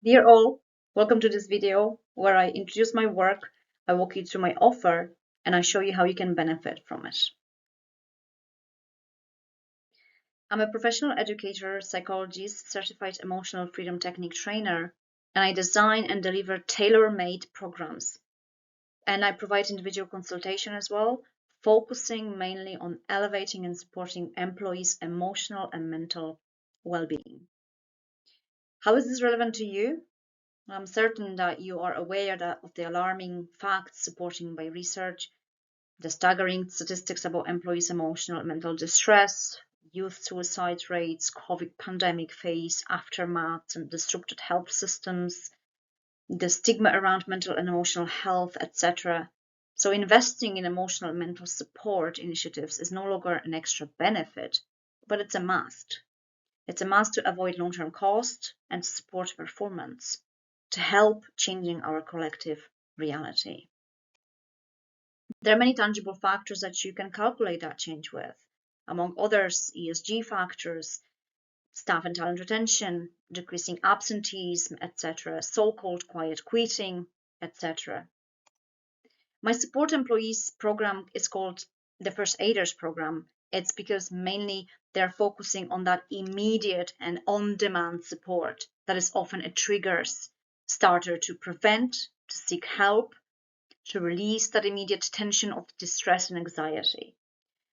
Dear all, welcome to this video where I introduce my work, I walk you through my offer, and I show you how you can benefit from it. I'm a professional educator, psychologist, certified emotional freedom technique trainer, and I design and deliver tailor-made programs. And I provide individual consultation as well, focusing mainly on elevating and supporting employees' emotional and mental well-being. How is this relevant to you? I'm certain that you are aware of the alarming facts supported by research, the staggering statistics about employees' emotional and mental distress, youth suicide rates, COVID pandemic phase, aftermath, and disrupted health systems, the stigma around mental and emotional health, etc. So investing in emotional and mental support initiatives is no longer an extra benefit, but it's a must. It's a must to avoid long-term cost and support performance, to help changing our collective reality. There are many tangible factors that you can calculate that change with, among others, ESG factors, staff and talent retention, decreasing absenteeism, etc., so-called quiet quitting, etc. My support employees program is called the First Aiders program. It's because mainly they're focusing on that immediate and on-demand support that is often a trigger starter to prevent, to seek help, to release that immediate tension of distress and anxiety.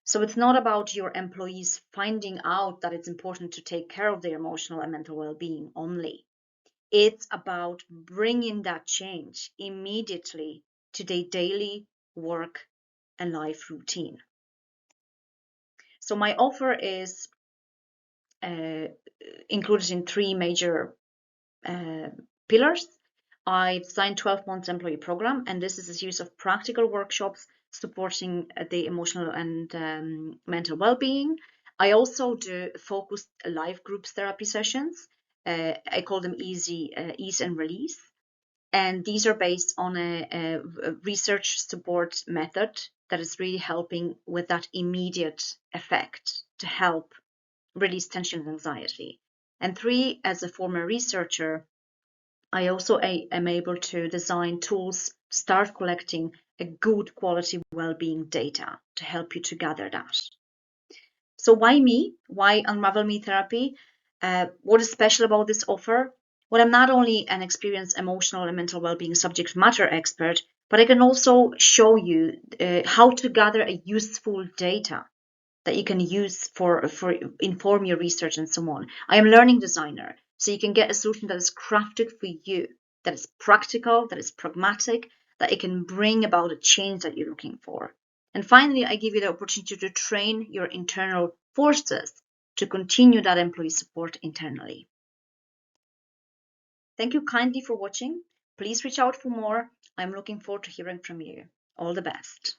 So it's not about your employees finding out that it's important to take care of their emotional and mental well-being only. It's about bringing that change immediately to their daily work and life routine. So my offer is included in three major pillars. I designed 12 months employee program, and this is a series of practical workshops supporting the emotional and mental well-being. I also do focused live groups therapy sessions. I call them ease and release. And these are based on a research support method that is really helping with that immediate effect to help release tension and anxiety. And three, as a former researcher, I also am able to design tools to start collecting a good quality well-being data to help you to gather that. So why me? Why Unravel Me Therapy? What is special about this offer? Well, I'm not only an experienced emotional and mental well-being subject matter expert, but I can also show you how to gather a useful data that you can use for inform your research and so on. I am a learning designer, so you can get a solution that is crafted for you, that is practical, that is pragmatic, that it can bring about a change that you're looking for. And finally, I give you the opportunity to train your internal forces to continue that employee support internally. Thank you kindly for watching. Please reach out for more. I'm looking forward to hearing from you. All the best.